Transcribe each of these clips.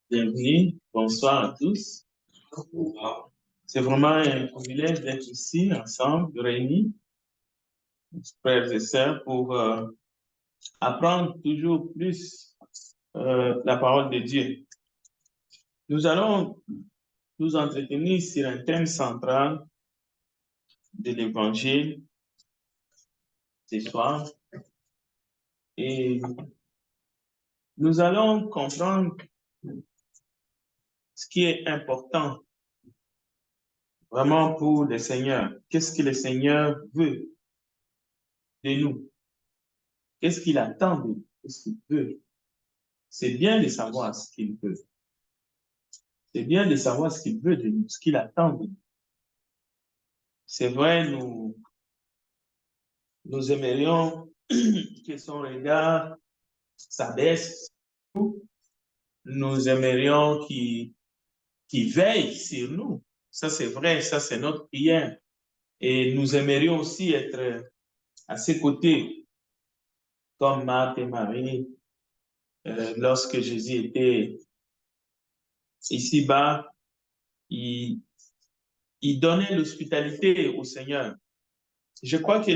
Bienvenue, bonsoir à tous. C'est vraiment un privilège d'être ici, ensemble, réunis, frères et sœurs, pour apprendre toujours plus la parole de Dieu. Nous allons nous entretenir sur un thème central de l'Évangile ce soir. Et nous allons comprendre ce qui est important vraiment pour le Seigneur. Qu'est-ce que le Seigneur veut de nous? Qu'est-ce qu'il attend de nous? Qu'est-ce qu'il veut? C'est bien de savoir ce qu'il veut. C'est bien de savoir ce qu'il veut de nous, ce qu'il attend de nous. C'est vrai, nous aimerions que son regard s'abaisse. Nous aimerions qu'il veille sur nous. Ça, c'est vrai, ça, c'est notre prière. Et nous aimerions aussi être à ses côtés, comme Marthe et Marie, lorsque Jésus était ici-bas, il donnait l'hospitalité au Seigneur. Je crois que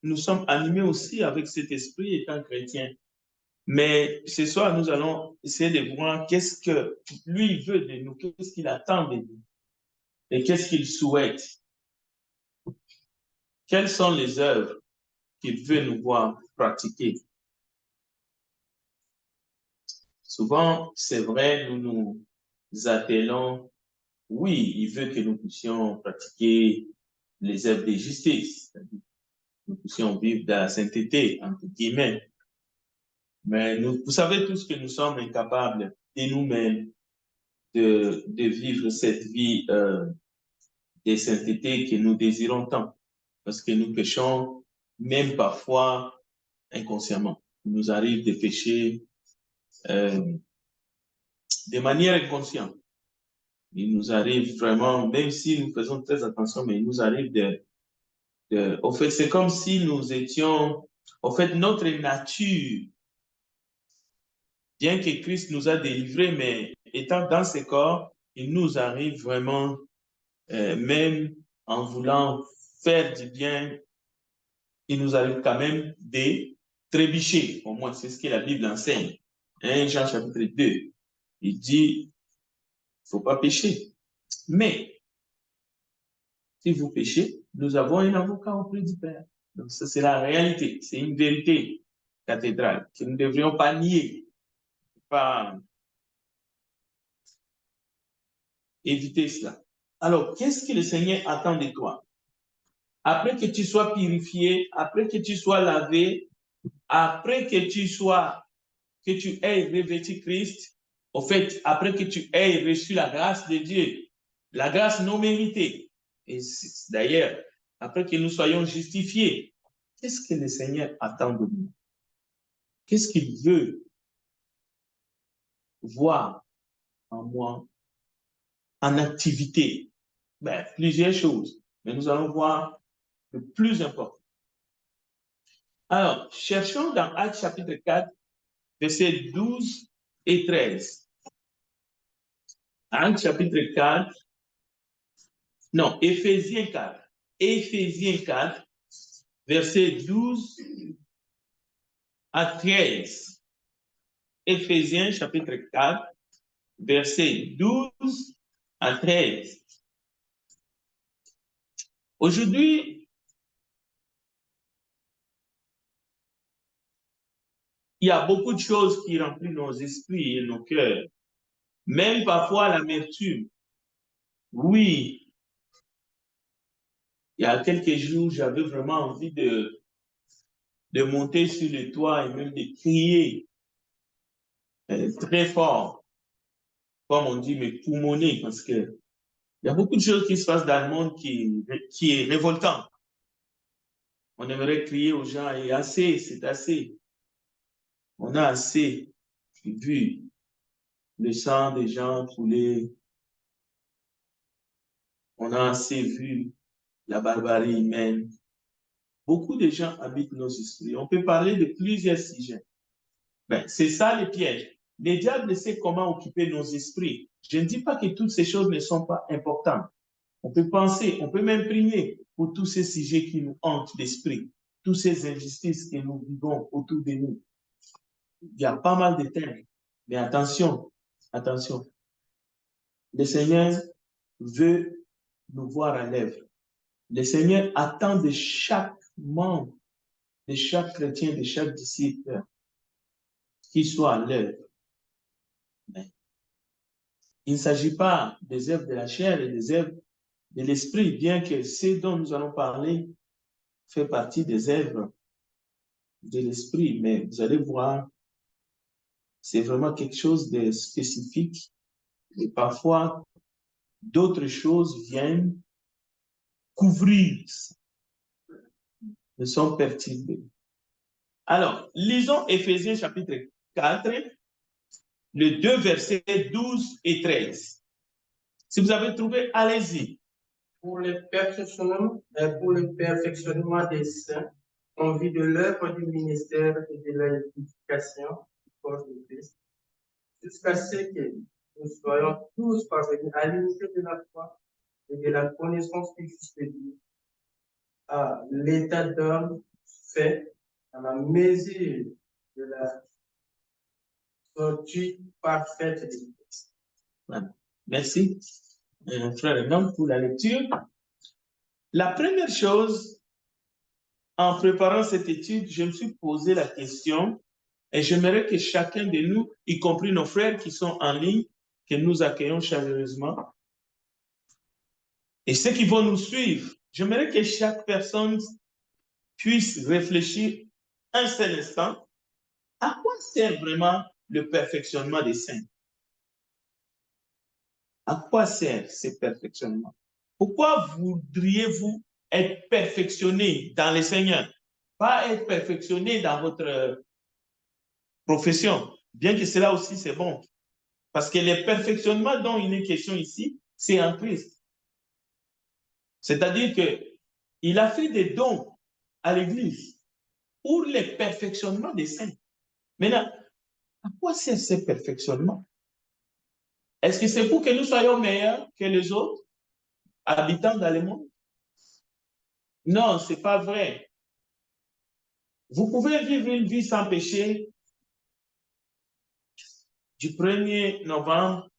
nous sommes animés aussi avec cet esprit étant chrétien. Mais ce soir, nous allons essayer de voir qu'est-ce que lui veut de nous, qu'est-ce qu'il attend de nous et qu'est-ce qu'il souhaite. Quelles sont les œuvres qu'il veut nous voir pratiquer. Souvent, c'est vrai, nous nous attelons, oui, il veut que nous puissions pratiquer les œuvres de justice, nous puissions vivre dans la sainteté, entre guillemets. Mais vous savez tous que nous sommes incapables de nous-mêmes de vivre cette vie de sainteté que nous désirons tant. Parce que nous péchons même parfois inconsciemment. Il nous arrive de pécher de manière inconsciente. Il nous arrive vraiment, même si nous faisons très attention, mais il nous arrive au fait, c'est comme si nous étions, au fait, notre nature, bien que Christ nous a délivrés, mais étant dans ce corps, il nous arrive vraiment, même en voulant faire du bien, il nous arrive quand même de trébucher. Au moins, c'est ce que la Bible enseigne. 1 Jean chapitre 2, il dit, il ne faut pas pécher. Mais, si vous péchez, nous avons un avocat auprès du Père. Donc, ça, c'est la réalité. C'est une vérité cathédrale que nous ne devrions pas nier, pas éviter cela. Alors, qu'est-ce que le Seigneur attend de toi? Après que tu sois purifié, après que tu sois lavé, après que tu aies revêtu Christ, au fait, après que tu aies reçu la grâce de Dieu, la grâce non méritée, et d'ailleurs, après que nous soyons justifiés, qu'est-ce que le Seigneur attend de nous? Qu'est-ce qu'il veut voir en moi, en activité? Ben, plusieurs choses, mais nous allons voir le plus important. Alors, cherchons dans Actes chapitre 4, versets 12 et 13. Actes chapitre 4, non, Éphésiens 4. Éphésiens 4, versets 12 à 13. Éphésiens chapitre 4, versets 12 à 13. Aujourd'hui, il y a beaucoup de choses qui remplissent nos esprits et nos cœurs. Même parfois l'amertume. Oui, il y a quelques jours, j'avais vraiment envie de monter sur le toit et même de crier très fort, comme on dit, mais poumonner, parce que il y a beaucoup de choses qui se passent dans le monde qui est révoltant. On aimerait crier aux gens, et assez, c'est assez. On a assez vu le sang des gens couler. On a assez vu la barbarie humaine. beaucoup de gens habitent nos esprits. On peut parler de plusieurs sujets. Ben, c'est ça le piège. Le diable sait comment occuper nos esprits. Je ne dis pas que toutes ces choses ne sont pas importantes. On peut penser, on peut même prier pour tous ces sujets qui nous hantent l'esprit, tous ces injustices que nous vivons autour de nous. Il y a pas mal de thèmes. Mais attention, attention. Le Seigneur veut nous voir à l'œuvre. Le Seigneur attend de chaque membre, de chaque chrétien, de chaque disciple, qu'il soit à l'œuvre. Mais il ne s'agit pas des œuvres de la chair et des œuvres de l'esprit, bien que ce dont nous allons parler fait partie des œuvres de l'esprit. Mais vous allez voir, c'est vraiment quelque chose de spécifique. Et parfois, d'autres choses viennent couvrir, ne sont perturbées. Alors, lisons Éphésiens chapitre 4, les 2 versets 12 et 13. Si vous avez trouvé, allez-y. Pour le perfectionnement des saints, en vue de l'œuvre du ministère et de l'édification du corps de Christ, jusqu'à ce que nous soyons tous parvenus à l'unité de la foi et de la connaissance du Fils de Dieu, à l'état d'homme fait à la mesure de la sortie parfaite de Christ. Merci, frère Edmond, pour la lecture. La première chose, en préparant cette étude, je me suis posé la question et j'aimerais que chacun de nous, y compris nos frères qui sont en ligne, que nous accueillons chaleureusement, et ceux qui vont nous suivre, j'aimerais que chaque personne puisse réfléchir un seul instant à quoi sert vraiment le perfectionnement des saints. À quoi sert ce perfectionnement? Pourquoi voudriez-vous être perfectionné dans le Seigneur? Pas être perfectionné dans votre profession, bien que cela aussi c'est bon. Parce que le perfectionnement dont il est question ici, c'est en Christ. C'est-à-dire qu'il a fait des dons à l'Église pour le perfectionnement des saints. Maintenant, à quoi sert ce perfectionnement? Est-ce que c'est pour que nous soyons meilleurs que les autres habitants dans le monde? Non, ce n'est pas vrai. Vous pouvez vivre une vie sans péché du 1er novembre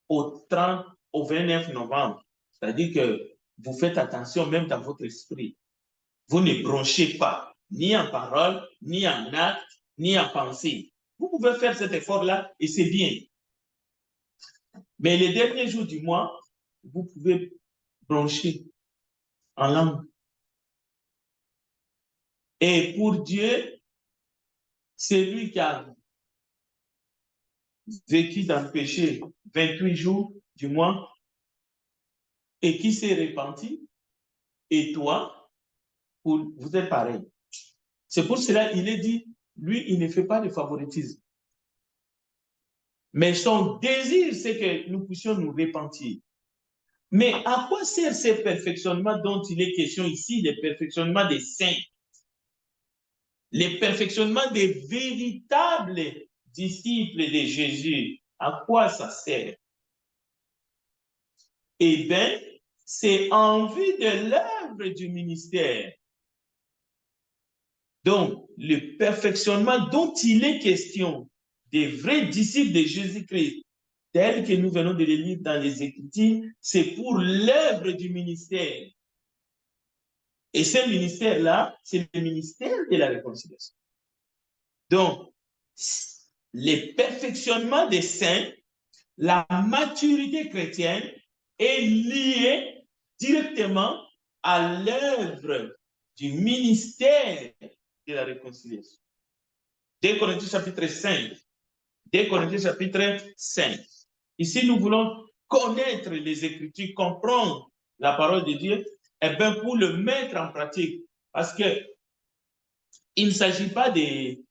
au 30, au 29 novembre. C'est-à-dire que vous faites attention même dans votre esprit. Vous ne bronchez pas, ni en parole, ni en acte, ni en pensée. Vous pouvez faire cet effort-là et c'est bien. Mais les derniers jours du mois, vous pouvez broncher en langue. Et pour Dieu, c'est lui qui a vécu dans le péché 28 jours du mois et qui s'est repenti. Et toi, vous êtes pareil. C'est pour cela qu'il est dit, lui, il ne fait pas de favoritisme. Mais son désir, c'est que nous puissions nous repentir. Mais à quoi sert ce perfectionnement dont il est question ici, le perfectionnement des saints? Le perfectionnement des véritables disciples de Jésus. À quoi ça sert? Eh bien, c'est en vue de l'œuvre du ministère. Donc, le perfectionnement dont il est question des vrais disciples de Jésus-Christ, tel que nous venons de le lire dans les Écritures, c'est pour l'œuvre du ministère. Et ce ministère-là, c'est le ministère de la réconciliation. Donc, le perfectionnement des saints, la maturité chrétienne est liée directement à l'œuvre du ministère de la réconciliation. 2 Corinthiens chapitre 5. 2 Corinthiens chapitre 5. Ici, nous voulons connaître les Écritures, comprendre la parole de Dieu, et bien pour le mettre en pratique. Parce que il ne s'agit pas de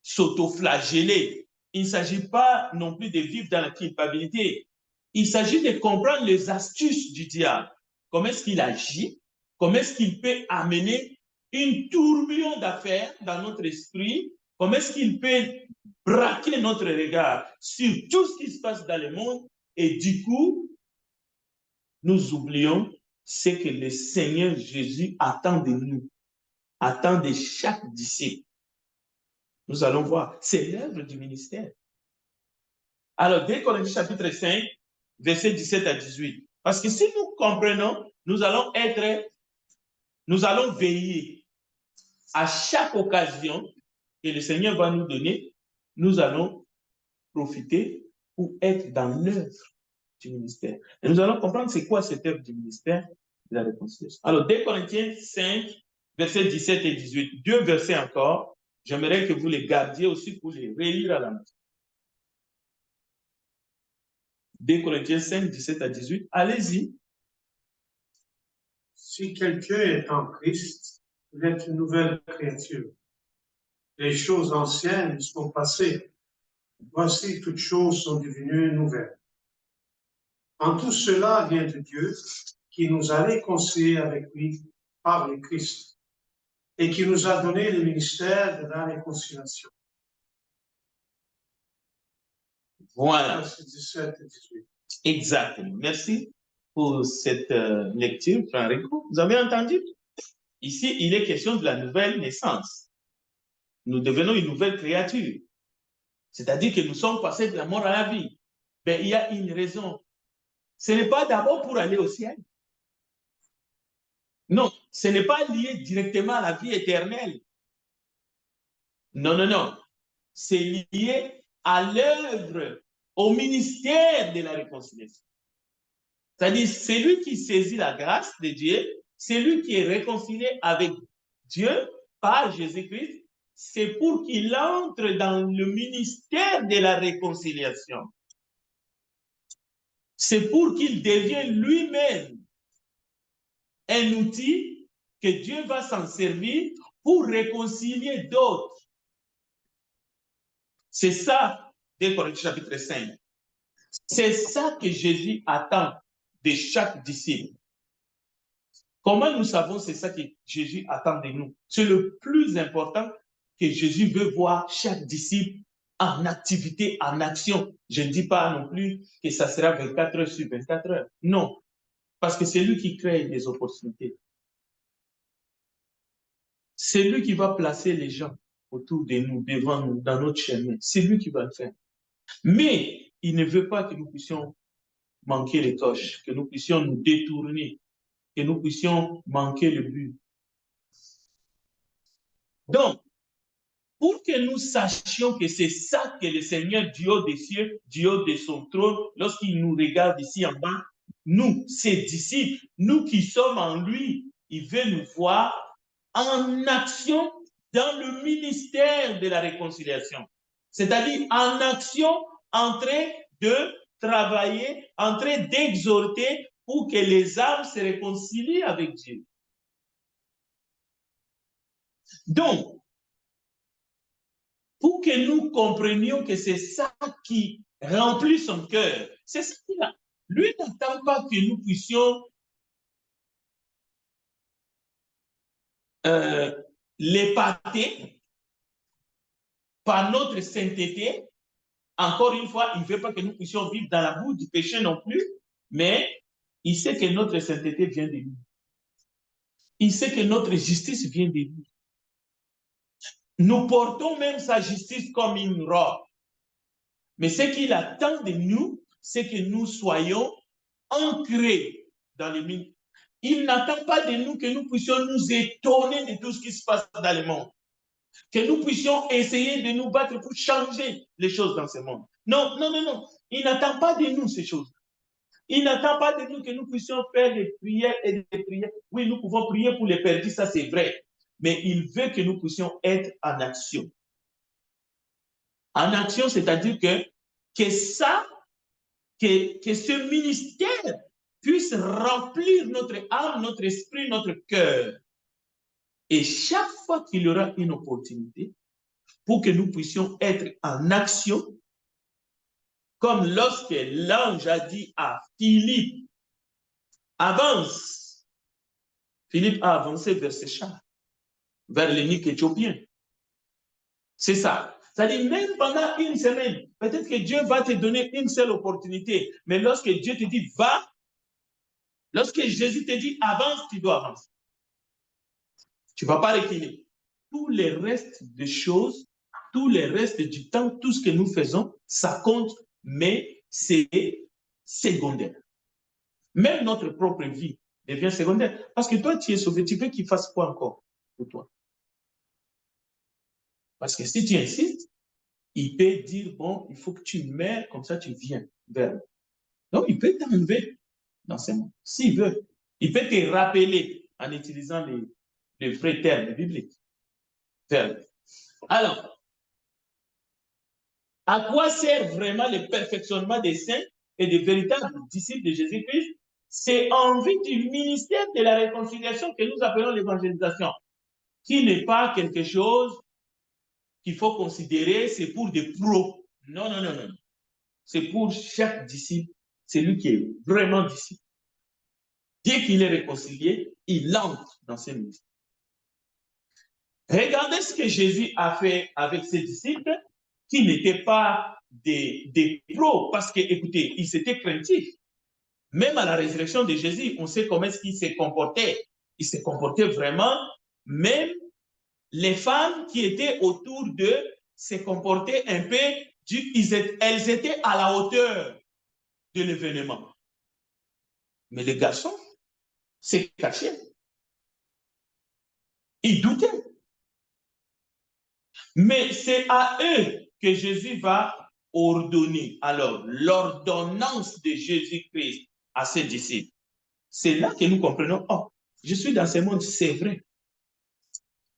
s'auto-flageller. Il ne s'agit pas non plus de vivre dans la culpabilité. Il s'agit de comprendre les astuces du diable. Comment est-ce qu'il agit? comment est-ce qu'il peut amener une tourbillon d'affaires dans notre esprit, comment est-ce qu'il peut braquer notre regard sur tout ce qui se passe dans le monde, et du coup, nous oublions ce que le Seigneur Jésus attend de nous, attend de chaque disciple. Nous allons voir, c'est l'œuvre du ministère. Alors, 2 Corinthiens chapitre 5, versets 17 à 18. Parce que si nous comprenons, nous allons veiller à chaque occasion que le Seigneur va nous donner, nous allons profiter pour être dans l'œuvre du ministère. Et nous allons comprendre c'est quoi cette œuvre du ministère de la réconciliation. Alors, 2 Corinthiens 5, versets 17 et 18, 2 versets encore, j'aimerais que vous les gardiez aussi pour les relire à la maison. 2 Corinthiens 5, 17 à 18, allez-y. Si quelqu'un est en Christ, il est une nouvelle créature. Les choses anciennes sont passées. Voici, toutes choses sont devenues nouvelles. En tout cela vient de Dieu, qui nous a réconciliés avec lui par le Christ et qui nous a donné le ministère de la réconciliation. Voilà. Versets 17 et 18. Exactement. Merci pour cette lecture, frère Rico. Vous avez entendu? Ici, il est question de la nouvelle naissance. Nous devenons une nouvelle créature. C'est-à-dire que nous sommes passés de la mort à la vie. Mais il y a une raison. Ce n'est pas d'abord pour aller au ciel. Non, ce n'est pas lié directement à la vie éternelle. Non, non, non. C'est lié à l'œuvre, au ministère de la réconciliation. C'est-à-dire, c'est lui qui saisit la grâce de Dieu, c'est lui qui est réconcilié avec Dieu par Jésus-Christ, c'est pour qu'il entre dans le ministère de la réconciliation. C'est pour qu'il devienne lui-même un outil que Dieu va s'en servir pour réconcilier d'autres. C'est ça, 2 Corinthiens chapitre 5. C'est ça que Jésus attend de chaque disciple. Comment nous savons c'est ça que Jésus attend de nous? C'est le plus important, que Jésus veut voir chaque disciple en activité, en action. Je ne dis pas non plus que ça sera 24 heures sur 24 heures. Non, parce que c'est lui qui crée des opportunités. C'est lui qui va placer les gens autour de nous, devant nous, dans notre chemin. C'est lui qui va le faire. Mais il ne veut pas que nous puissions manquer les coches, que nous puissions nous détourner, que nous puissions manquer le but. Donc, pour que nous sachions que c'est ça que le Seigneur du haut des cieux, du haut de son trône, lorsqu'il nous regarde ici en bas, nous, ses disciples, nous qui sommes en lui, il veut nous voir en action dans le ministère de la réconciliation. C'est-à-dire en action, en train de travailler, en train d'exhorter pour que les âmes se réconcilient avec Dieu. Donc, pour que nous comprenions que c'est ça qui remplit son cœur, c'est ça qu'il a. Lui n'attend pas que nous puissions l'épater par notre sainteté. Encore une fois, il ne veut pas que nous puissions vivre dans la boue du péché non plus, mais il sait que notre sainteté vient de lui. Il sait que notre justice vient de lui. Nous portons même sa justice comme une robe. Mais ce qu'il attend de nous, c'est que nous soyons ancrés dans le monde. Il n'attend pas de nous que nous puissions nous étonner de tout ce qui se passe dans le monde. Que nous puissions essayer de nous battre pour changer les choses dans ce monde. Non, non, non, non. Il n'attend pas de nous ces choses. Il n'attend pas de nous que nous puissions faire des prières et des prières. Oui, nous pouvons prier pour les perdus, ça c'est vrai. Mais il veut que nous puissions être en action. En action, c'est-à-dire que ça, que ce ministère puisse remplir notre âme, notre esprit, notre cœur. Et chaque fois qu'il y aura une opportunité pour que nous puissions être en action, comme lorsque l'ange a dit à Philippe, avance, Philippe a avancé vers ses chars, vers l'ennemi éthiopien. C'est ça. C'est-à-dire, même pendant une semaine, peut-être que Dieu va te donner une seule opportunité, mais lorsque Dieu te dit va, lorsque Jésus te dit avance, tu dois avancer. Tu ne vas pas reculer. Tous les restes des choses, tous les restes du temps, tout ce que nous faisons, ça compte, mais c'est secondaire. Même notre propre vie devient secondaire. Parce que toi, tu es sauvé. Tu veux qu'il fasse quoi encore pour toi? Parce que si tu insistes, il peut dire, bon, il faut que tu meurs, comme ça tu viens vers moi. Donc, il peut t'enlever dans ce monde. S'il veut, il peut te rappeler en utilisant les vrais termes bibliques. Alors, à quoi sert vraiment le perfectionnement des saints et des véritables disciples de Jésus-Christ? C'est en vue du ministère de la réconciliation que nous appelons l'évangélisation, qui n'est pas quelque chose qu'il faut considérer, c'est pour des pros. Non, non, non, non. C'est pour chaque disciple, c'est lui qui est vraiment disciple. Dès qu'il est réconcilié, il entre dans ce ministère. Regardez ce que Jésus a fait avec ses disciples qui n'étaient pas des pros, parce que, écoutez, ils étaient craintifs. Même à la résurrection de Jésus, on sait comment est-ce qu'il s'est comporté. Il s'est comporté vraiment, même les femmes qui étaient autour d'eux se comportaient un peu, elles étaient à la hauteur de l'événement. Mais les garçons se cachaient. Ils doutaient. Mais c'est à eux que Jésus va ordonner. Alors, l'ordonnance de Jésus-Christ à ses disciples, c'est là que nous comprenons, oh, je suis dans ce monde, c'est vrai.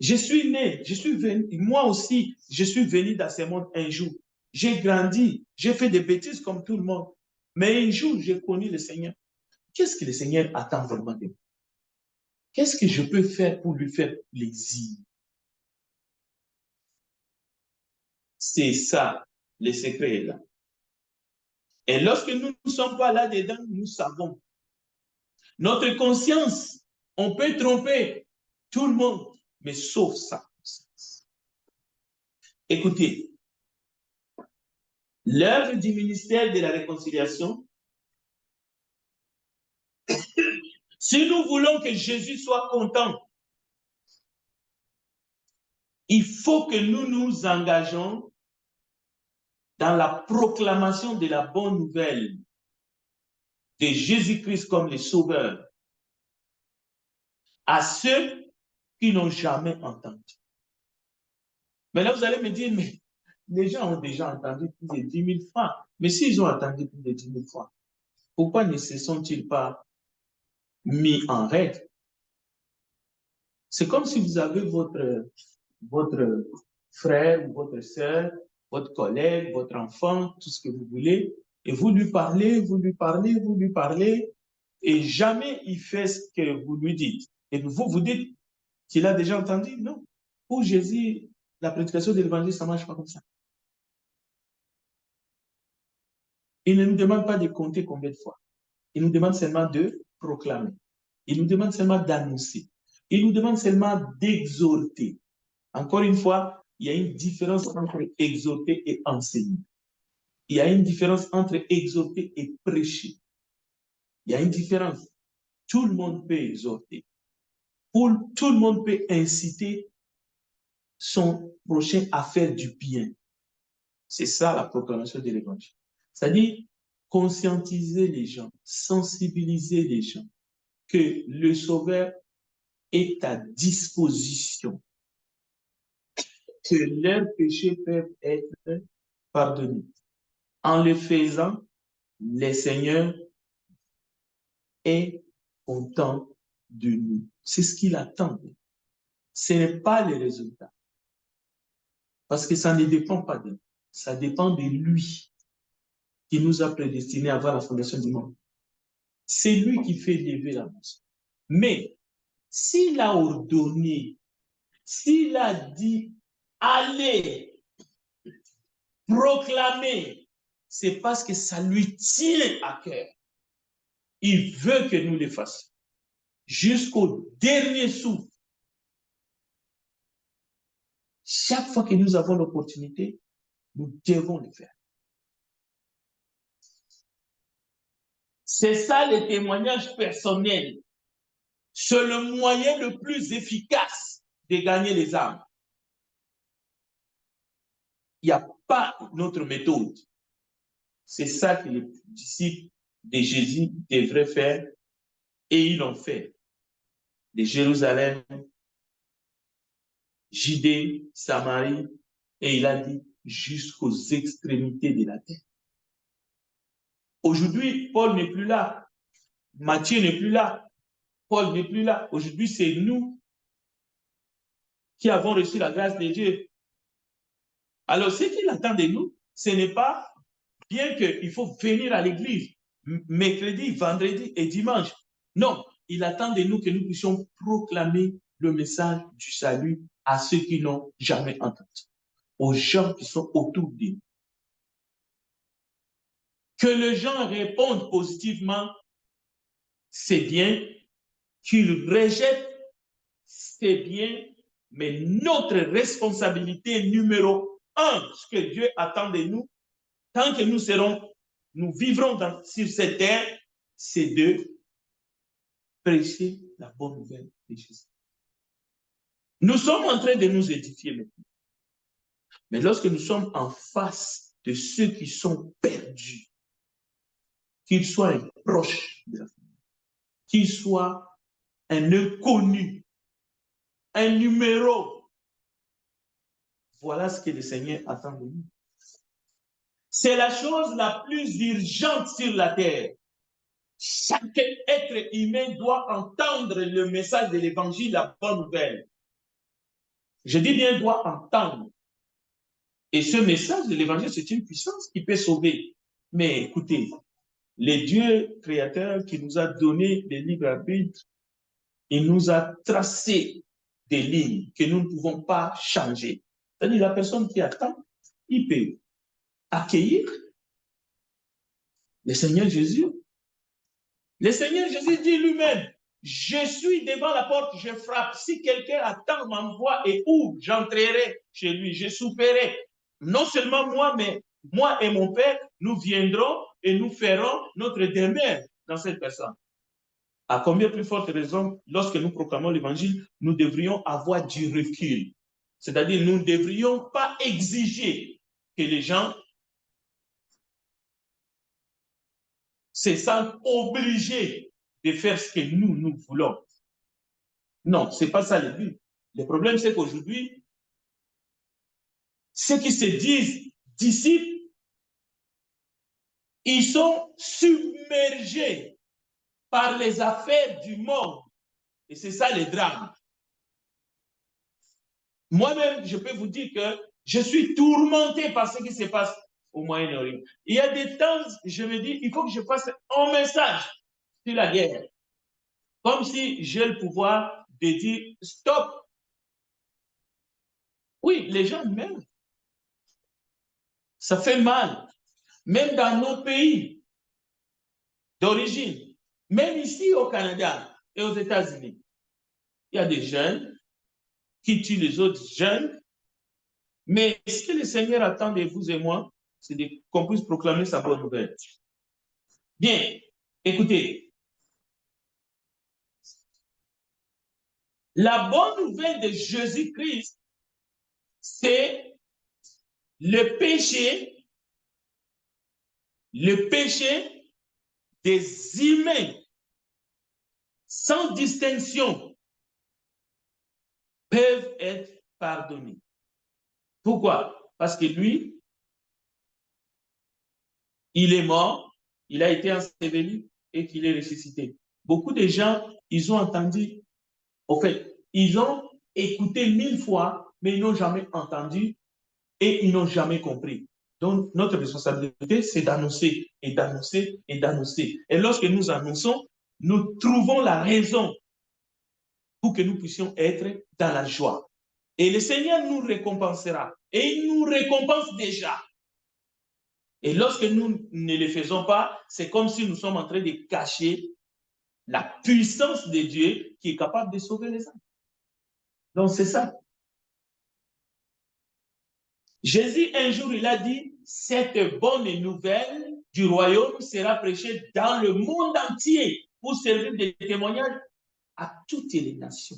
Je suis né, je suis venu, moi aussi, je suis venu dans ce monde un jour. J'ai grandi, j'ai fait des bêtises comme tout le monde. Mais un jour, j'ai connu le Seigneur. Qu'est-ce que le Seigneur attend vraiment de moi? Qu'est-ce que je peux faire pour lui faire plaisir? C'est ça, le secret est là. Et lorsque nous ne sommes pas là-dedans, nous savons. Notre conscience, on peut tromper tout le monde, mais sauf sa conscience. Écoutez, l'œuvre du ministère de la réconciliation, si nous voulons que Jésus soit content, il faut que nous nous engageons dans la proclamation de la bonne nouvelle de Jésus-Christ comme le Sauveur à ceux qui n'ont jamais entendu. Mais là, vous allez me dire, mais les gens ont déjà entendu plus de 10 000 fois. Mais s'ils ont entendu plus de 10 000 fois, pourquoi ne se sont-ils pas mis en règle? C'est comme si vous avez votre frère ou votre sœur, votre collègue, votre enfant, tout ce que vous voulez, et vous lui parlez, vous lui parlez, vous lui parlez, et jamais il fait ce que vous lui dites. Et vous, vous dites qu'il a déjà entendu? Non. Pour Jésus, la prédication de l'évangile, ça ne marche pas comme ça. Il ne nous demande pas de compter combien de fois. Il nous demande seulement de proclamer. Il nous demande seulement d'annoncer. Il nous demande seulement d'exhorter. Encore une fois, il y a une différence entre exhorter et enseigner. Il y a une différence entre exhorter et prêcher. Il y a une différence. Tout le monde peut exhorter. Tout le monde peut inciter son prochain à faire du bien. C'est ça la proclamation de l'évangile. C'est-à-dire conscientiser les gens, sensibiliser les gens que le Sauveur est à disposition, que leurs péchés peuvent être pardonnés. En le faisant, le Seigneur est content de nous. C'est ce qu'il attend. Ce n'est pas le résultat. Parce que ça ne dépend pas de nous. Ça dépend de lui qui nous a prédestinés avant la fondation du monde. C'est lui qui fait lever la nation. Mais s'il a ordonné, s'il a dit allez, proclamer, c'est parce que ça lui tient à cœur. Il veut que nous le fassions. jusqu'au dernier souffle. Chaque fois que nous avons l'opportunité, nous devons le faire. C'est ça le témoignage personnel. C'est le moyen le plus efficace de gagner les âmes. Il n'y a pas d'autre méthode. C'est ça que les disciples de Jésus devraient faire et ils l'ont fait. De Jérusalem, Judée, Samarie, et il a dit jusqu'aux extrémités de la terre. Aujourd'hui, Paul n'est plus là. Matthieu n'est plus là. Paul n'est plus là. Aujourd'hui, c'est nous qui avons reçu la grâce de Dieu. Alors, ce qu'il attend de nous, ce n'est pas bien qu'il faut venir à l'église mercredi, vendredi et dimanche. Non, il attend de nous que nous puissions proclamer le message du salut à ceux qui n'ont jamais entendu, aux gens qui sont autour de nous. Que les gens répondent positivement, c'est bien. Qu'ils rejettent, c'est bien. Mais notre responsabilité numéro 1, ce que Dieu attend de nous, tant que nous vivrons sur cette terre, c'est de prêcher la bonne nouvelle de Jésus. Nous sommes en train de nous édifier maintenant. Mais lorsque nous sommes en face de ceux qui sont perdus, qu'ils soient un proche de la famille, qu'ils soient un inconnu, un numéro, voilà ce que le Seigneur attend de nous. C'est la chose la plus urgente sur la terre. Chaque être humain doit entendre le message de l'évangile, la bonne nouvelle. Je dis bien doit entendre. Et ce message de l'évangile, c'est une puissance qui peut sauver. Mais écoutez, le Dieu créateur qui nous a donné les libres arbitres, il nous a tracé des lignes que nous ne pouvons pas changer. C'est-à-dire la personne qui attend, il peut accueillir le Seigneur Jésus. Le Seigneur Jésus dit lui-même, je suis devant la porte, je frappe. Si quelqu'un attend ma voix et ouvre, j'entrerai chez lui, je souperai. Non seulement moi, mais moi et mon Père, nous viendrons et nous ferons notre demeure dans cette personne. À combien plus forte raison, lorsque nous proclamons l'évangile, nous devrions avoir du recul. C'est-à-dire, nous ne devrions pas exiger que les gens se sentent obligés de faire ce que nous voulons. Non, ce n'est pas ça le but. Le problème, c'est qu'aujourd'hui, ceux qui se disent disciples, ils sont submergés par les affaires du monde. Et c'est ça le drame. Moi-même, je peux vous dire que je suis tourmenté par ce qui se passe au Moyen-Orient. Il y a des temps, je me dis, il faut que je fasse un message sur la guerre. Comme si j'ai le pouvoir de dire stop. Oui, les gens meurent. Ça fait mal. Même dans nos pays d'origine, même ici au Canada et aux États-Unis, il y a des jeunes qui tuent les autres jeunes. Mais ce que le Seigneur attend de vous et moi, c'est qu'on puisse proclamer sa bonne nouvelle. Bien, écoutez. La bonne nouvelle de Jésus-Christ, c'est le péché des humains, sans distinction, peuvent être pardonnés. Pourquoi? Parce que lui, il est mort, il a été enseveli et qu'il est ressuscité. Beaucoup de gens, ils ont entendu, au fait, ils ont écouté 1000 fois, mais ils n'ont jamais entendu et ils n'ont jamais compris. Donc, notre responsabilité, c'est d'annoncer et d'annoncer et d'annoncer. Et lorsque nous annonçons, nous trouvons la raison pour que nous puissions être dans la joie. Et le Seigneur nous récompensera. Et il nous récompense déjà. Et lorsque nous ne le faisons pas, c'est comme si nous sommes en train de cacher la puissance de Dieu qui est capable de sauver les âmes. Donc, c'est ça. Jésus, un jour, il a dit, cette bonne nouvelle du royaume sera prêchée dans le monde entier pour servir de témoignage à toutes les nations.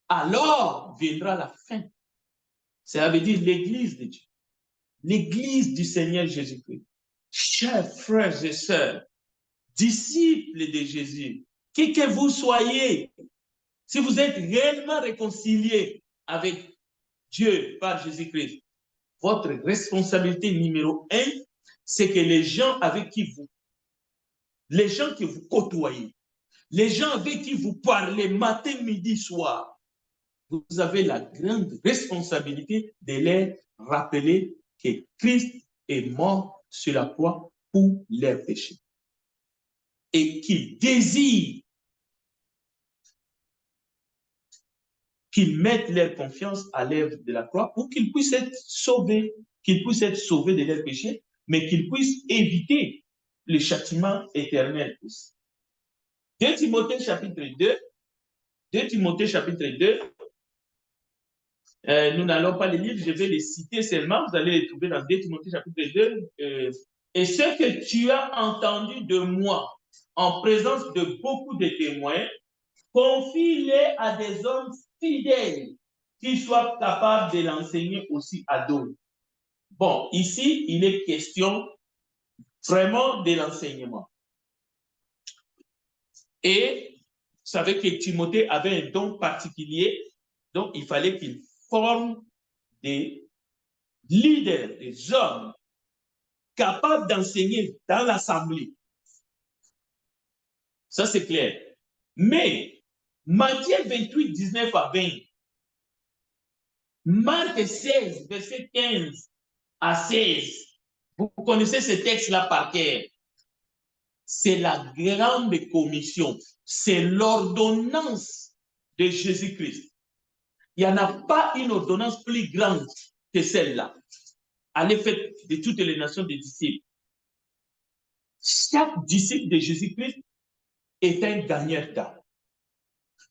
Alors viendra la fin. Ça veut dire l'église de Dieu, l'église du Seigneur Jésus-Christ. Chers frères et sœurs, disciples de Jésus, qui que vous soyez, si vous êtes réellement réconciliés avec Dieu par Jésus-Christ, votre responsabilité numéro 1, c'est que les gens avec qui vous, les gens que vous côtoyez, les gens avec qui vous parlez matin, midi, soir, vous avez la grande responsabilité de leur rappeler que Christ est mort sur la croix pour leurs péchés et qu'il désire qu'ils mettent leur confiance à l'œuvre de la croix pour qu'ils puissent être sauvés, de leurs péchés, mais qu'ils puissent éviter le châtiment éternel aussi. 2 Timothée chapitre 2, 2 Timothée chapitre 2, nous n'allons pas les lire, je vais les citer seulement, vous allez les trouver dans 2 Timothée chapitre 2. Et ce que tu as entendu de moi en présence de beaucoup de témoins, confie-les à des hommes fidèles qui soient capables de l'enseigner aussi à d'autres. Bon, ici, il est question vraiment de l'enseignement. Et vous savez que Timothée avait un don particulier, donc il fallait qu'il forme des leaders, des hommes capables d'enseigner dans l'assemblée. Ça, c'est clair. Mais Matthieu 28, 19 à 20, Marc 16, verset 15 à 16, vous connaissez ce texte-là par cœur. C'est la grande commission, c'est l'ordonnance de Jésus-Christ. Il n'y en a pas une ordonnance plus grande que celle-là. Allez faire de toutes les nations des disciples. Chaque disciple de Jésus-Christ est un gagneur d'âme.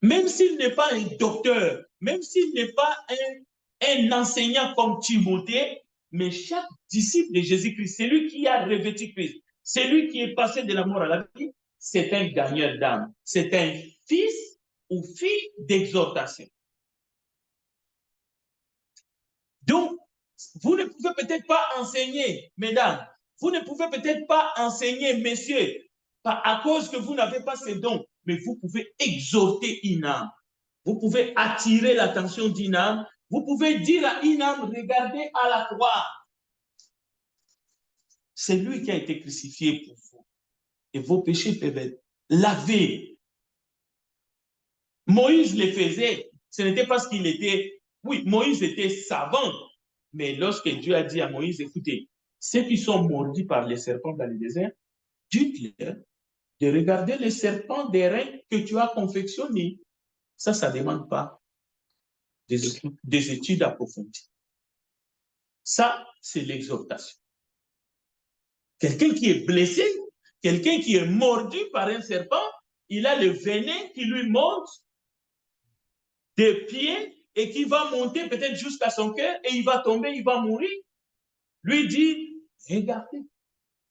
Même s'il n'est pas un docteur, même s'il n'est pas un enseignant comme Timothée, mais chaque disciple de Jésus-Christ, celui qui a revêtu Christ, celui qui est passé de la mort à la vie, c'est un gagneur d'âme. C'est un fils ou fille d'exhortation. Donc, vous ne pouvez peut-être pas enseigner, mesdames, vous ne pouvez peut-être pas enseigner, messieurs, à cause que vous n'avez pas ces dons, mais vous pouvez exhorter une âme. Vous pouvez attirer l'attention d'une âme. Vous pouvez dire à une âme, regardez à la croix. C'est lui qui a été crucifié pour vous. Et vos péchés peuvent être lavés. Moïse le faisait. Ce n'était pas parce qu'il était... Oui, Moïse était savant. Mais lorsque Dieu a dit à Moïse, écoutez, ceux qui sont mordus par les serpents dans le désert, dites-leur de regarder les serpents d'airain que tu as confectionnés. Ça ne demande pas des études approfondies. Ça, c'est l'exhortation. Quelqu'un qui est blessé, quelqu'un qui est mordu par un serpent, il a le venin qui lui monte des pieds et qui va monter peut-être jusqu'à son cœur et il va tomber, il va mourir. Lui dit, regardez,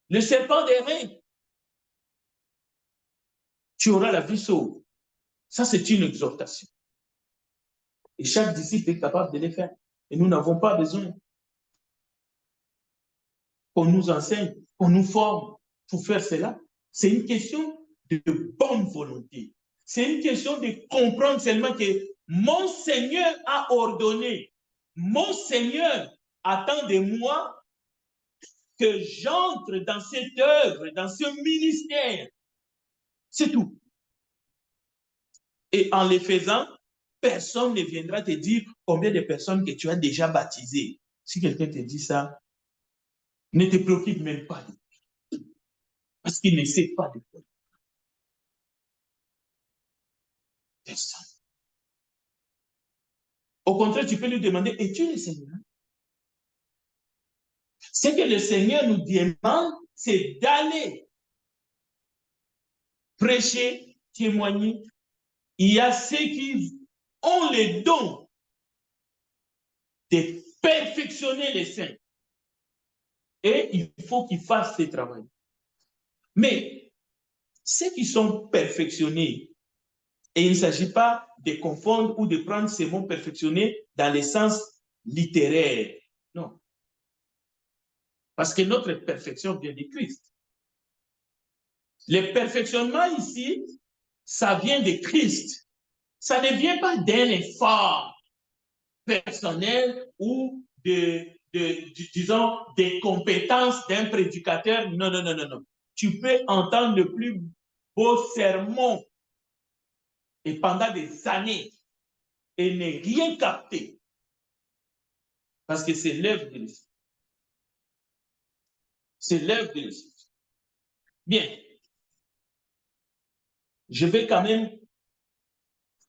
le serpent d'airain, tu auras la vie sauve. Ça, c'est une exhortation. Et chaque disciple est capable de le faire. Et nous n'avons pas besoin qu'on nous enseigne, qu'on nous forme pour faire cela. C'est une question de bonne volonté. C'est une question de comprendre seulement que mon Seigneur a ordonné, mon Seigneur attend de moi que j'entre dans cette œuvre, dans ce ministère. C'est tout. Et en le faisant, personne ne viendra te dire combien de personnes que tu as déjà baptisées. Si quelqu'un te dit ça, ne te préoccupe même pas de lui. Parce qu'il ne sait pas de quoi. Personne. Au contraire, tu peux lui demander, es-tu le Seigneur? Ce que le Seigneur nous demande, c'est d'aller prêcher témoigner. Il y a ceux qui ont les dons de perfectionner les saints. Et il faut qu'ils fassent ce travail. Mais ceux qui sont perfectionnés, et il ne s'agit pas de confondre ou de prendre ces mots perfectionnés dans le sens littéraire. Non. Parce que notre perfection vient de Christ. Le perfectionnement ici, ça vient de Christ. Ça ne vient pas d'un effort personnel ou disons, des compétences d'un prédicateur. Non, non, non, non, non. Tu peux entendre le plus beau sermon et pendant des années et ne rien capter. Parce que c'est l'œuvre de l'Esprit. C'est l'œuvre de l'Esprit. Bien. Je vais quand même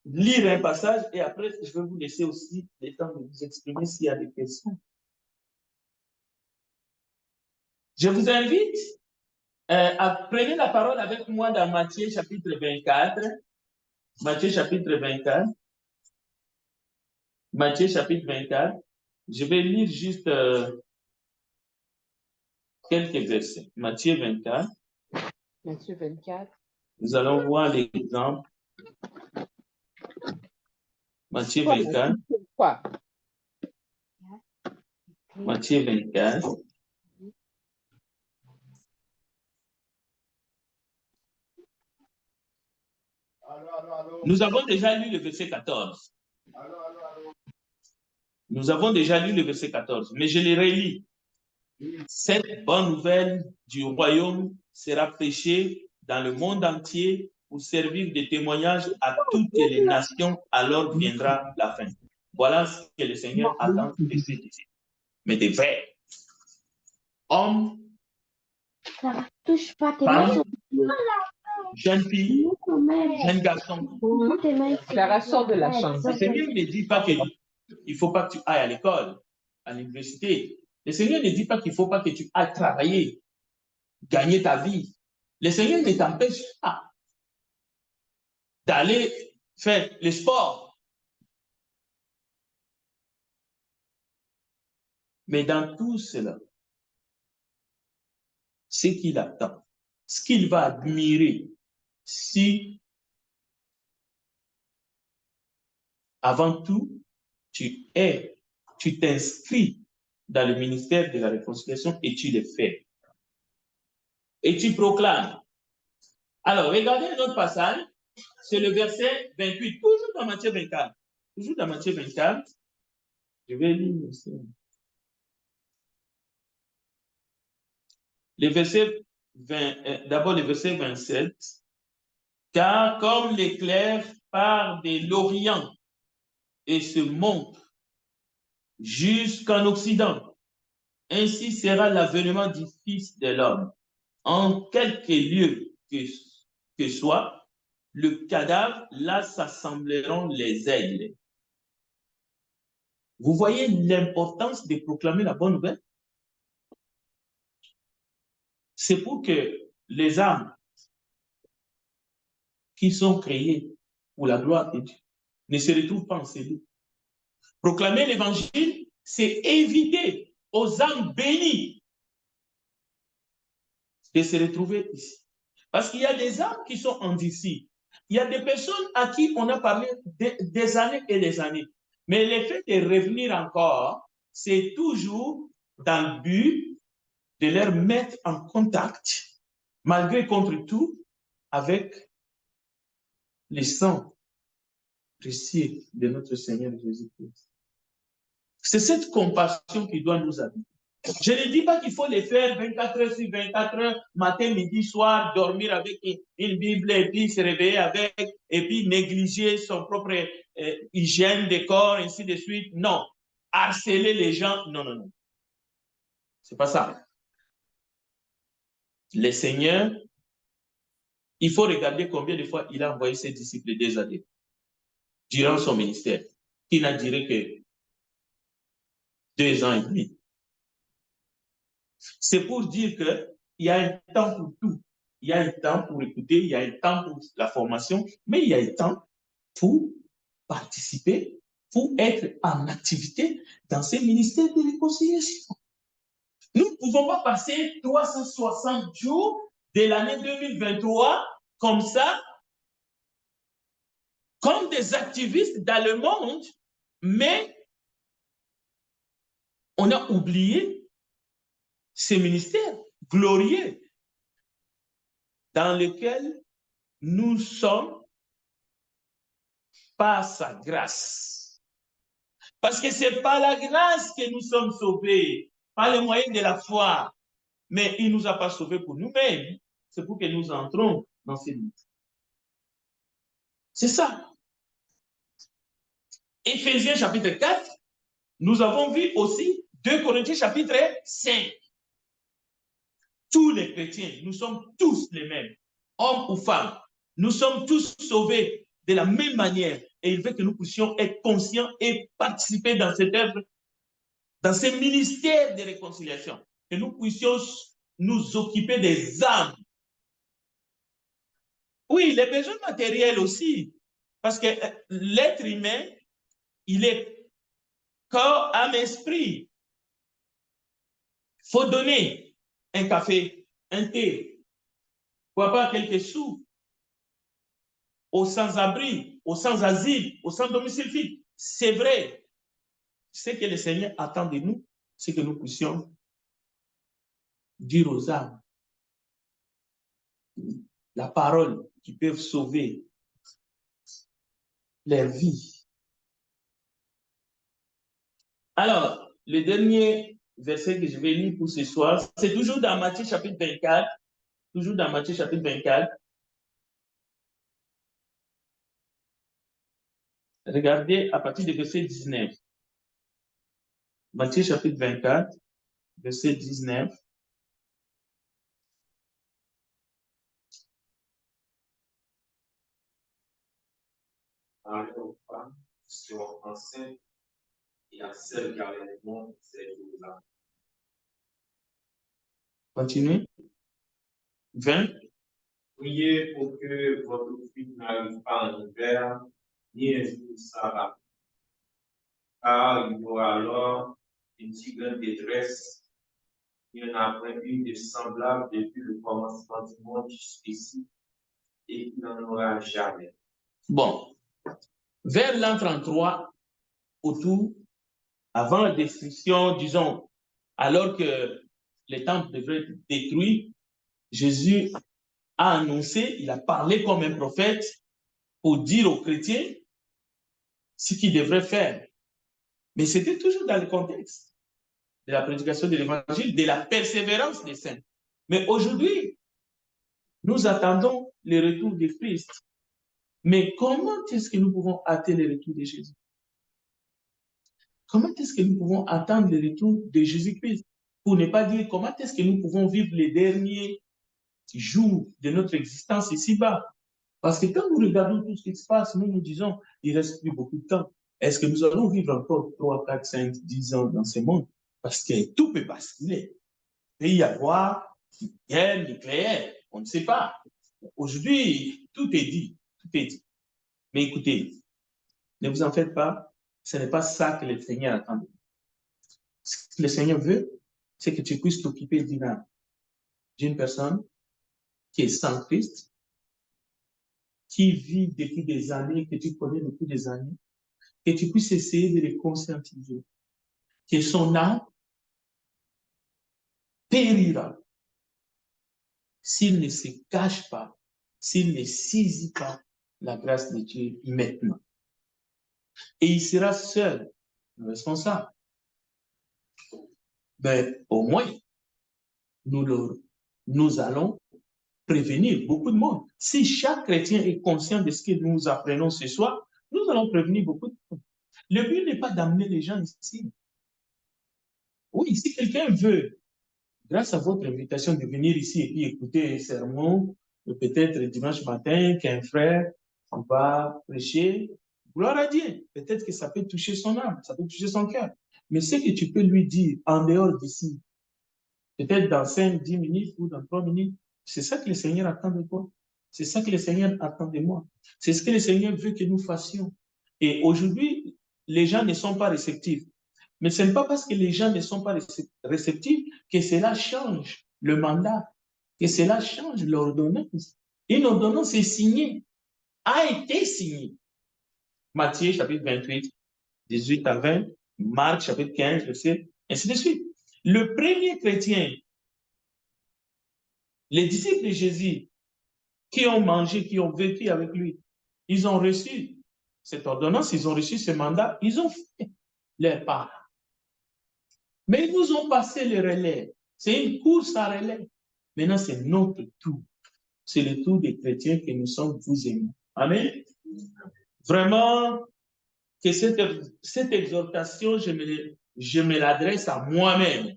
lire un passage et après, je vais vous laisser aussi le temps de vous exprimer s'il y a des questions. Je vous invite à prendre la parole avec moi dans Matthieu chapitre 24. Matthieu chapitre 24. Matthieu chapitre 24. Je vais lire juste quelques versets. Matthieu 24. Matthieu 24. Nous allons voir l'exemple. Matthieu 24. Quoi? Matthieu 24. Nous avons déjà lu le verset 14. Nous avons déjà lu le verset 14, mais je le relis. Cette bonne nouvelle du royaume sera prêchée dans le monde entier pour servir de témoignage à toutes les nations, alors viendra la fin. Voilà ce que le Seigneur attend de ses disciples. Mais des vrais hommes, femmes, jeunes filles, jeunes garçons. Déclaration de la chance. Le Seigneur ne dit pas qu'il ne faut pas que tu ailles à l'école, à l'université. Le Seigneur ne dit pas qu'il ne faut pas que tu ailles travailler, gagner ta vie. Le Seigneur ne t'empêche pas d'aller faire le sport. Mais dans tout cela, ce qu'il attend, ce qu'il va admirer, si avant tout, tu t'inscris dans le ministère de la réconciliation et tu le fais. Et tu proclames. Alors, regardez un autre passage, c'est le verset 28, toujours dans Matthieu 24. Toujours dans Matthieu 24. Je vais lire aussi. Le verset 20, d'abord le verset 27. Car comme l'éclair part de l'Orient et se monte jusqu'en Occident, ainsi sera l'avènement du Fils de l'homme. En quelque lieu que soit, le cadavre, là s'assembleront les aigles. Vous voyez l'importance de proclamer la bonne nouvelle? C'est pour que les âmes qui sont créées pour la gloire de Dieu ne se retrouvent pas en cellule. Proclamer l'évangile, c'est éviter aux âmes bénies de se retrouver ici. Parce qu'il y a des âmes qui sont endurcies. Il y a des personnes à qui on a parlé des années et des années. Mais le fait de revenir encore, c'est toujours dans le but de les mettre en contact, malgré contre tout, avec le sang précieux de notre Seigneur Jésus-Christ. C'est cette compassion qui doit nous habiter. Je ne dis pas qu'il faut les faire 24 heures sur 24 heures, matin, midi, soir, dormir avec une Bible et puis se réveiller avec, et puis négliger son propre hygiène de corps, ainsi de suite. Non. Harceler les gens, non, non, non. C'est pas ça. Le Seigneur, il faut regarder combien de fois il a envoyé ses disciples des années durant son ministère, qui n'a duré que 2 ans et demi. C'est pour dire qu'il y a un temps pour tout. Il y a un temps pour écouter, il y a un temps pour la formation, mais il y a un temps pour participer, pour être en activité dans ces ministères de réconciliation. Nous ne pouvons pas passer 360 jours de l'année 2023 comme ça, comme des activistes dans le monde, mais on a oublié ces ministères glorieux dans lesquels nous sommes par sa grâce. Parce que ce n'est pas la grâce que nous sommes sauvés, par le moyen de la foi, mais il ne nous a pas sauvés pour nous-mêmes. C'est pour que nous entrons dans ces limites. C'est ça. Éphésiens chapitre 4, nous avons vu aussi 2 Corinthiens chapitre 5. Tous les chrétiens, nous sommes tous les mêmes, hommes ou femmes. Nous sommes tous sauvés de la même manière. Et il veut que nous puissions être conscients et participer dans cette œuvre, dans ces ministères de réconciliation. Que nous puissions nous occuper des âmes. Oui, les besoins matériels aussi. Parce que l'être humain, il est corps, âme, esprit. Il faut donner un café, un thé, pour avoir quelques sous aux sans-abri, aux sans-asile, aux sans-domicile fixe. C'est vrai. Ce que le Seigneur attend de nous, c'est que nous puissions dire aux âmes la parole qui peut sauver leur vie. Alors, le dernier verset que je vais lire pour ce soir, c'est toujours dans Matthieu chapitre 24. Toujours dans Matthieu chapitre 24. Regardez à partir du verset 19. Matthieu chapitre 24, verset 19. Parlez aux femmes qui sont enceintes et à celles qui avaient le monde ces jours-là. Continuez. 20. Priez pour que votre fuite n'arrive pas en hiver, ni un jour sabbat. Car il y aura alors une si grande détresse, il n'y en a point eu de semblable depuis le commencement du monde jusqu'ici, et il n'en aura jamais. Bon. Vers l'an 33, autour, avant la destruction, disons, alors que les temples devraient être détruits, Jésus a annoncé, il a parlé comme un prophète pour dire aux chrétiens ce qu'ils devraient faire. Mais c'était toujours dans le contexte de la prédication de l'évangile, de la persévérance des saints. Mais aujourd'hui, nous attendons le retour de Christ. Mais comment est-ce que nous pouvons attendre le retour de Jésus? Comment est-ce que nous pouvons attendre le retour de Jésus-Christ? Pour ne pas dire comment est-ce que nous pouvons vivre les derniers jours de notre existence ici-bas. Parce que quand nous regardons tout ce qui se passe, nous nous disons, il ne reste plus beaucoup de temps. Est-ce que nous allons vivre encore 3, 4, 5, 10 ans dans ce monde? Parce que tout peut basculer. Il peut y avoir une guerre nucléaire, on ne sait pas. Aujourd'hui, tout est dit, tout est dit. Mais écoutez, ne vous en faites pas, ce n'est pas ça que le Seigneur attend. Ce que le Seigneur veut, c'est que tu puisses t'occuper d'une personne qui est sans Christ, qui vit depuis des années, que tu connais depuis des années, que tu puisses essayer de les conscientiser, que son âme périra s'il ne se cache pas, s'il ne saisit pas la grâce de Dieu maintenant. Et il sera seul, responsable. Mais au moins, nous allons prévenir beaucoup de monde. Si chaque chrétien est conscient de ce que nous apprenons ce soir, nous allons prévenir beaucoup de monde. Le but n'est pas d'amener les gens ici. Oui, si quelqu'un veut, grâce à votre invitation de venir ici et puis écouter un sermon, peut-être dimanche matin, qu'un frère va prêcher, gloire à Dieu. Peut-être que ça peut toucher son âme, ça peut toucher son cœur. Mais ce que tu peux lui dire en dehors d'ici, peut-être dans 5, 10 minutes ou dans 3 minutes, C'est ça que le Seigneur attend de toi. C'est ça que le Seigneur attend de moi. C'est ce que le Seigneur veut que nous fassions. Et aujourd'hui, les gens ne sont pas réceptifs. Mais ce n'est pas parce que les gens ne sont pas réceptifs que cela change le mandat, que cela change l'ordonnance. Une ordonnance est signée, a été signée. Matthieu chapitre 28, 18 à 20, Marc chapitre 15, verset, ainsi de suite. Le premier chrétien, les disciples de Jésus, qui ont mangé, qui ont vécu avec lui, ils ont reçu cette ordonnance, ils ont reçu ce mandat, ils ont fait leur part. Mais ils nous ont passé le relais. C'est une course à relais. Maintenant, c'est notre tour. C'est le tour des chrétiens que nous sommes, vous et moi. Amen. Vraiment, que cette exhortation, je me l'adresse à moi-même.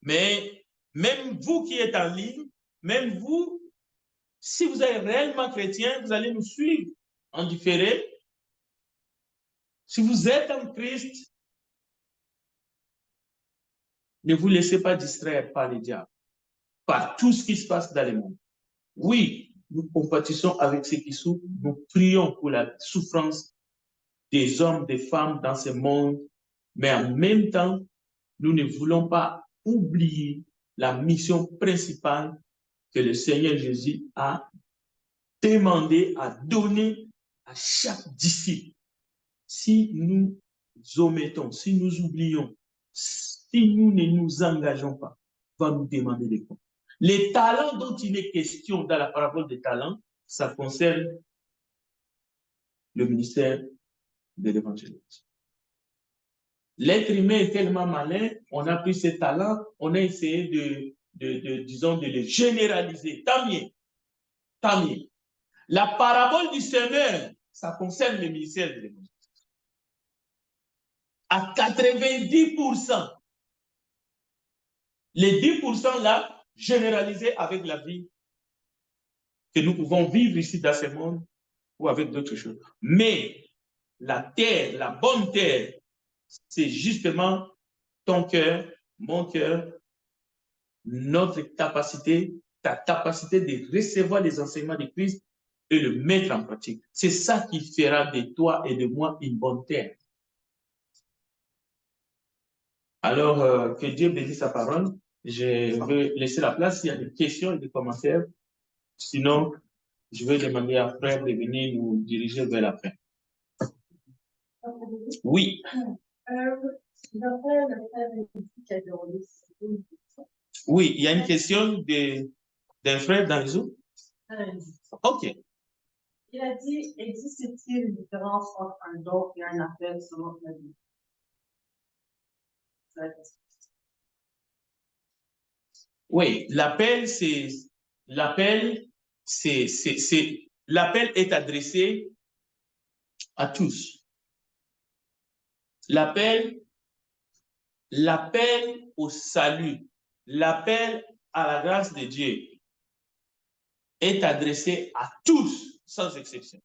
Mais même vous qui êtes en ligne, même vous, si vous êtes réellement chrétien, vous allez nous suivre en différé. Si vous êtes en Christ, ne vous laissez pas distraire par les diables, par tout ce qui se passe dans le monde. Oui, nous compatissons avec ceux qui souffrent, nous prions pour la souffrance des hommes, des femmes dans ce monde, mais en même temps, nous ne voulons pas oublier la mission principale que le Seigneur Jésus a demandé, a donné à chaque disciple. Si nous omettons, si nous oublions, si nous ne nous engageons pas, va nous demander des comptes. Les talents dont il est question dans la parabole des talents, ça concerne le ministère de l'évangélisme. L'être humain est tellement malin, on a pris ces talents, on a essayé disons, de les généraliser. Tant mieux. Tant mieux. La parabole du semeur, ça concerne le ministère de l'évangélisme. À 90%. Les 10% là, généralisés avec la vie que nous pouvons vivre ici dans ce monde ou avec d'autres choses. Mais la terre, la bonne terre, c'est justement ton cœur, mon cœur, notre capacité, ta capacité de recevoir les enseignements de Christ et le mettre en pratique. C'est ça qui fera de toi et de moi une bonne terre. Alors, que Dieu bénisse sa parole. Je vais laisser la place s'il y a des questions et des commentaires. Sinon, je vais demander à Frère de venir nous diriger vers la fin. Oui. Oui, il y a une question d'un frère dans les eaux. OK. Il a dit, existe-t-il une différence entre un don et un appel selon la Bible? Oui, l'appel est adressé à tous. L'appel au salut, l'appel à la grâce de Dieu est adressé à tous, sans exception.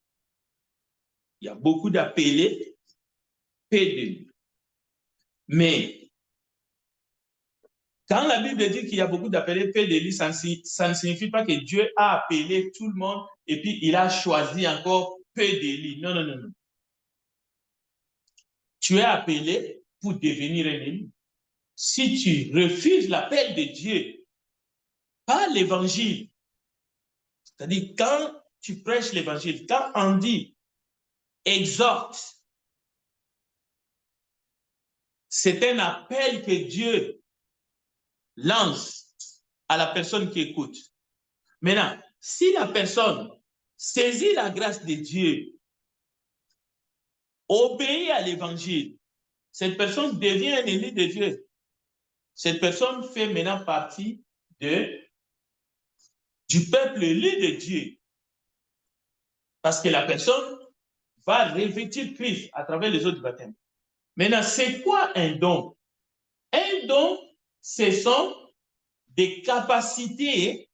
Il y a beaucoup d'appelés, peu d'élus. Mais quand la Bible dit qu'il y a beaucoup d'appelés, peu d'élus, ça ne signifie pas que Dieu a appelé tout le monde et puis il a choisi encore peu d'élus. Non, non, non, non. Tu es appelé pour devenir un élu. Si tu refuses l'appel de Dieu par l'évangile, c'est-à-dire quand tu prêches l'évangile, quand on dit exhorte, c'est un appel que Dieu lance à la personne qui écoute. Maintenant, si la personne saisit la grâce de Dieu, obéit à l'évangile, cette personne devient un élu de Dieu. Cette personne fait maintenant partie du peuple élu de Dieu. Parce que la personne va revêtir Christ à travers les eaux du baptême. Maintenant, c'est quoi un don? Un don, ce sont des capacités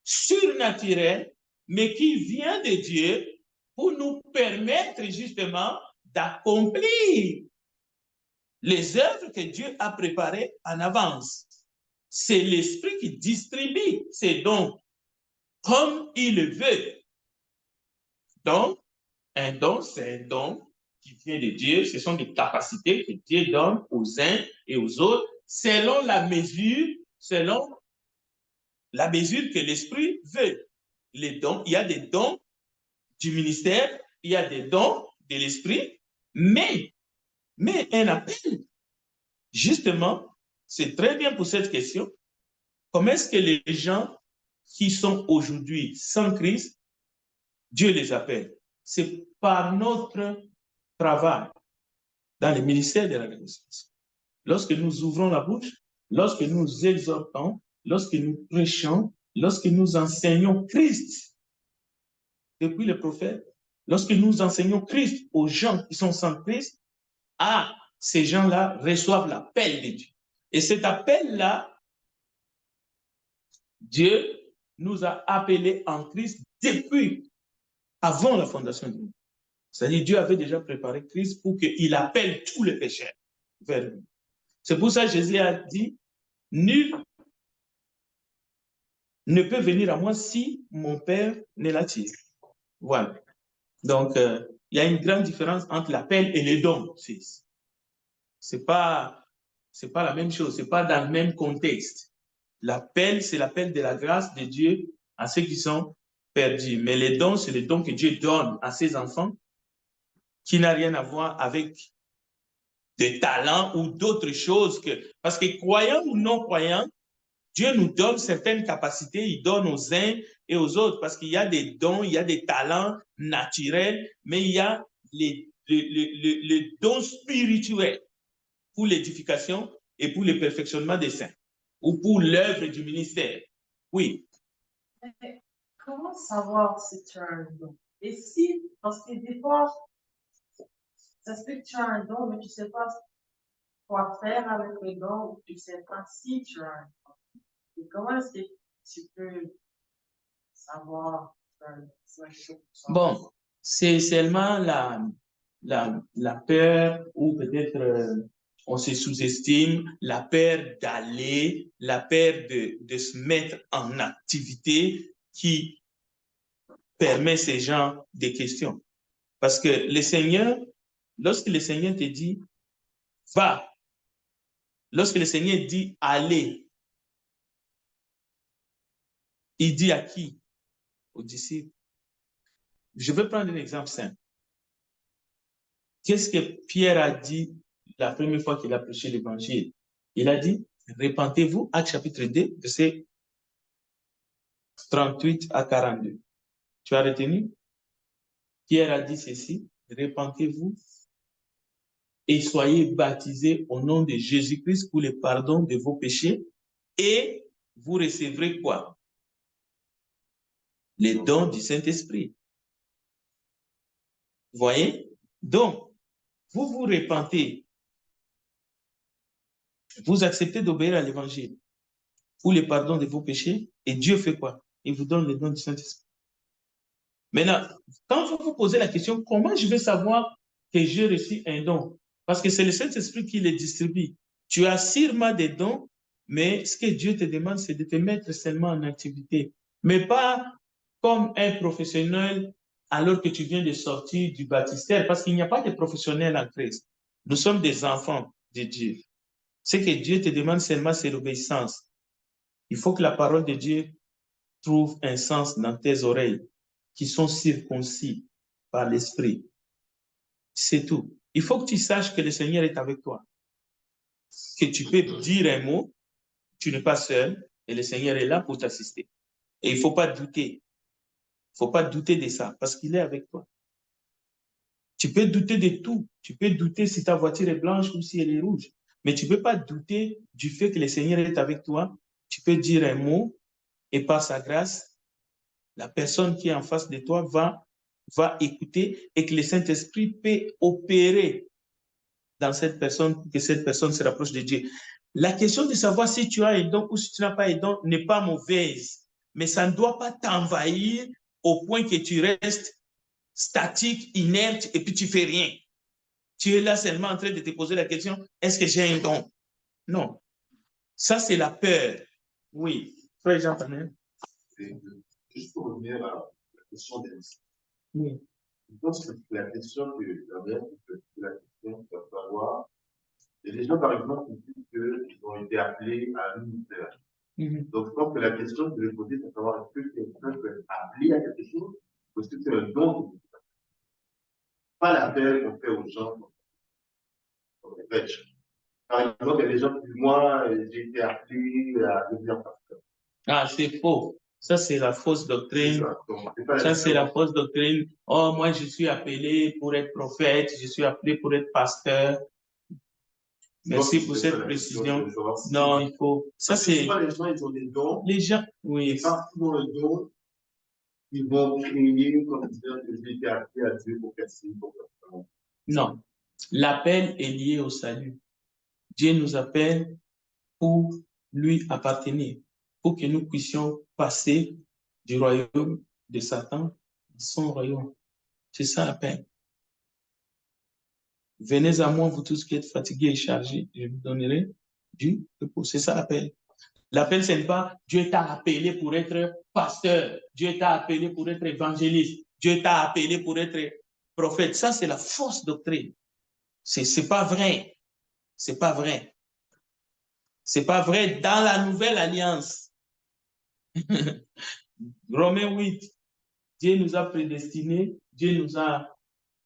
surnaturelles, mais qui viennent de Dieu pour nous permettre justement d'accomplir les œuvres que Dieu a préparées en avance. C'est l'Esprit qui distribue ces dons comme il le veut. Donc, un don, c'est un don qui vient de Dieu. Ce sont des capacités que Dieu donne aux uns et aux autres selon la mesure que l'Esprit veut. Les dons, il y a des dons du ministère, il y a des dons de l'Esprit, mais un appel, justement, c'est très bien pour cette question. Comment est-ce que les gens qui sont aujourd'hui sans Christ, Dieu les appelle? C'est par notre travail dans le ministère de la réconciliation. Lorsque nous ouvrons la bouche, lorsque nous exhortons, lorsque nous prêchons, lorsque nous enseignons Christ, depuis le prophète, lorsque nous enseignons Christ aux gens qui sont sans Christ, ces gens-là reçoivent l'appel de Dieu. Et cet appel-là, Dieu nous a appelés en Christ depuis avant la fondation du monde. C'est-à-dire Dieu avait déjà préparé Christ pour qu'il appelle tous les pécheurs vers lui. C'est pour ça que Jésus a dit, nul ne peut venir à moi si mon Père ne l'attire. Voilà. Donc, il y a une grande différence entre l'appel et les dons. C'est pas la même chose, c'est pas dans le même contexte. L'appel, c'est l'appel de la grâce de Dieu à ceux qui sont perdus. Mais les dons, c'est les dons que Dieu donne à ses enfants qui n'a rien à voir avec des talents ou d'autres choses parce que croyants ou non croyants, Dieu nous donne certaines capacités, il donne aux uns et aux autres parce qu'il y a des dons, il y a des talents naturels, mais il y a les dons spirituels pour l'édification et pour le perfectionnement des saints ou pour l'œuvre du ministère. Oui. Mais comment savoir si tu as un don? Et si, parce que des fois, ça se fait que tu as un don, mais tu ne sais pas quoi faire avec le don, ou tu ne sais pas si tu as un don. Et comment est-ce que tu peux savoir? Bon, c'est seulement la peur ou peut-être on se sous-estime, la peur d'aller, la peur de se mettre en activité qui permet ces gens des questions. Parce que le Seigneur, lorsque le Seigneur te dit va, lorsque le Seigneur dit allez, il dit à qui? Aux disciples. Je vais prendre un exemple simple. Qu'est-ce que Pierre a dit la première fois qu'il a prêché l'évangile? Il a dit, repentez-vous, Actes chapitre 2, versets 38 à 42. Tu as retenu? Pierre a dit ceci, repentez-vous et soyez baptisés au nom de Jésus-Christ pour le pardon de vos péchés et vous recevrez quoi? Les dons du Saint-Esprit. Vous voyez? Donc, vous vous repentez, vous acceptez d'obéir à l'évangile pour le pardon de vos péchés et Dieu fait quoi? Il vous donne les dons du Saint-Esprit. Maintenant, quand vous vous posez la question, comment je vais savoir que j'ai reçu un don? Parce que c'est le Saint-Esprit qui les distribue. Tu as sûrement des dons, mais ce que Dieu te demande, c'est de te mettre seulement en activité. Mais pas comme un professionnel alors que tu viens de sortir du baptistère, parce qu'il n'y a pas de professionnels en Christ. Nous sommes des enfants de Dieu. Ce que Dieu te demande seulement, c'est l'obéissance. Il faut que la parole de Dieu trouve un sens dans tes oreilles, qui sont circoncis par l'Esprit. C'est tout. Il faut que tu saches que le Seigneur est avec toi. Que tu peux dire un mot, tu n'es pas seul, et le Seigneur est là pour t'assister. Et il ne faut pas douter. Il ne faut pas douter de ça, parce qu'il est avec toi. Tu peux douter de tout. Tu peux douter si ta voiture est blanche ou si elle est rouge. Mais tu ne peux pas douter du fait que le Seigneur est avec toi. Tu peux dire un mot, et par sa grâce, la personne qui est en face de toi va écouter et que le Saint-Esprit peut opérer dans cette personne pour que cette personne se rapproche de Dieu. La question de savoir si tu as un don ou si tu n'as pas un don n'est pas mauvaise, mais ça ne doit pas t'envahir au point que tu restes statique, inerte et puis tu ne fais rien. Tu es là seulement en train de te poser la question, est-ce que j'ai un don? Non. Ça, c'est la peur. Oui. Frère Jean-Panel. Juste pour revenir à la question des listes. Oui. Je pense que la question que la question qu'il va falloir, il y a des gens, par exemple, qui disent qu'ils ont été appelés à un ministère. Donc, je pense que la question que je vais poser, c'est de savoir est-ce que quelqu'un peut être appelé à quelque chose ou est-ce que c'est un don? Pas l'appel qu'on fait aux gens comme les prêches. Par exemple, il y a des gens qui disent moi, j'ai été appelé à devenir pasteur. Ah, c'est faux. Ça, c'est la fausse doctrine. Ça, c'est la fausse doctrine. Oh, moi, je suis appelé pour être prophète, je suis appelé pour être pasteur. Merci pour cette précision. Non, il faut. Ça, c'est. Les gens, ils ont des dons. Les gens, oui. Et parce qu'ils ont le don, ils vont crier comme disant que j'ai été appelé à Dieu pour faire ci, pour faire ça. Non. L'appel est lié au salut. Dieu nous appelle pour lui appartenir, pour que nous puissions passer du royaume de Satan à son royaume. C'est ça l'appel. Venez à moi, vous tous qui êtes fatigués et chargés, je vous donnerai du repos. C'est ça l'appel. L'appel, ce n'est pas Dieu t'a appelé pour être pasteur, Dieu t'a appelé pour être évangéliste, Dieu t'a appelé pour être prophète. Ça, c'est la fausse doctrine. C'est pas vrai. C'est pas vrai. C'est pas vrai dans la nouvelle alliance. Romains 8, Dieu nous a prédestinés, Dieu nous a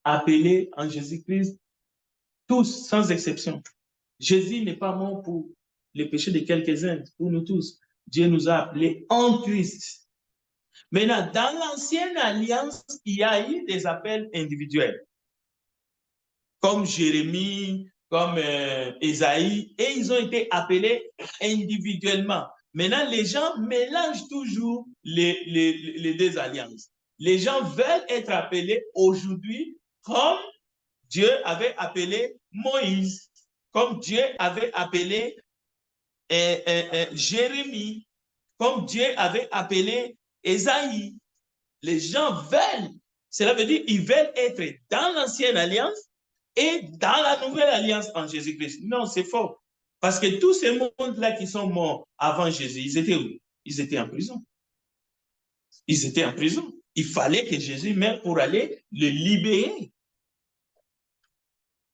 appelés en Jésus-Christ, tous, sans exception. Jésus n'est pas mort pour les péchés de quelques-uns, pour nous tous. Dieu nous a appelés en Christ. Maintenant, dans l'ancienne alliance, il y a eu des appels individuels, comme Jérémie, comme Ésaïe, et ils ont été appelés individuellement. Maintenant, les gens mélangent toujours les deux alliances. Les gens veulent être appelés aujourd'hui comme Dieu avait appelé Moïse, comme Dieu avait appelé Jérémie, comme Dieu avait appelé Ésaïe. Les gens veulent, cela veut dire qu'ils veulent être dans l'ancienne alliance et dans la nouvelle alliance en Jésus-Christ. Non, c'est faux. Parce que tous ces mondes-là qui sont morts avant Jésus, ils étaient où? Ils étaient en prison. Ils étaient en prison. Il fallait que Jésus meure pour aller le libérer.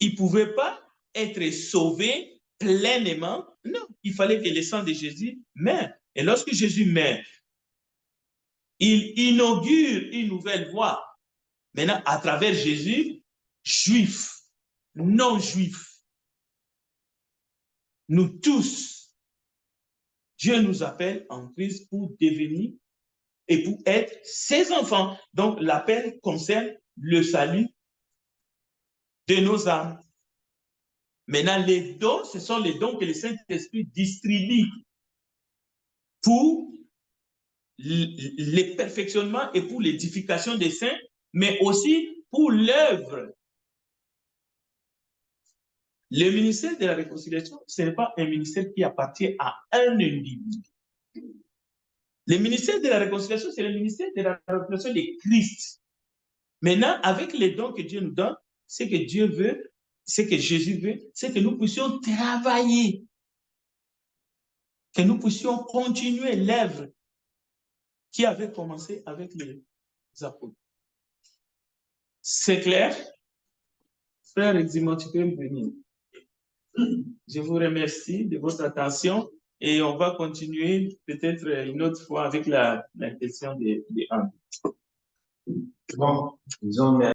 Il ne pouvait pas être sauvé pleinement. Non, il fallait que le sang de Jésus meure. Et lorsque Jésus meurt, il inaugure une nouvelle voie. Maintenant, à travers Jésus, juifs, non-juifs, nous tous, Dieu nous appelle en Christ pour devenir et pour être ses enfants. Donc, l'appel concerne le salut de nos âmes. Maintenant, les dons, ce sont les dons que le Saint-Esprit distribue pour le perfectionnement et pour l'édification des saints, mais aussi pour l'œuvre. Le ministère de la réconciliation, ce n'est pas un ministère qui appartient à un individu. Le ministère de la réconciliation, c'est le ministère de la réconciliation de Christ. Maintenant, avec les dons que Dieu nous donne, ce que Dieu veut, ce que Jésus veut, c'est que nous puissions travailler, que nous puissions continuer l'œuvre qui avait commencé avec les apôtres. C'est clair? Frère Eximon, tu peux me venir. Je vous remercie de votre attention et on va continuer peut-être une autre fois avec la question des 1. Bon, disons merci.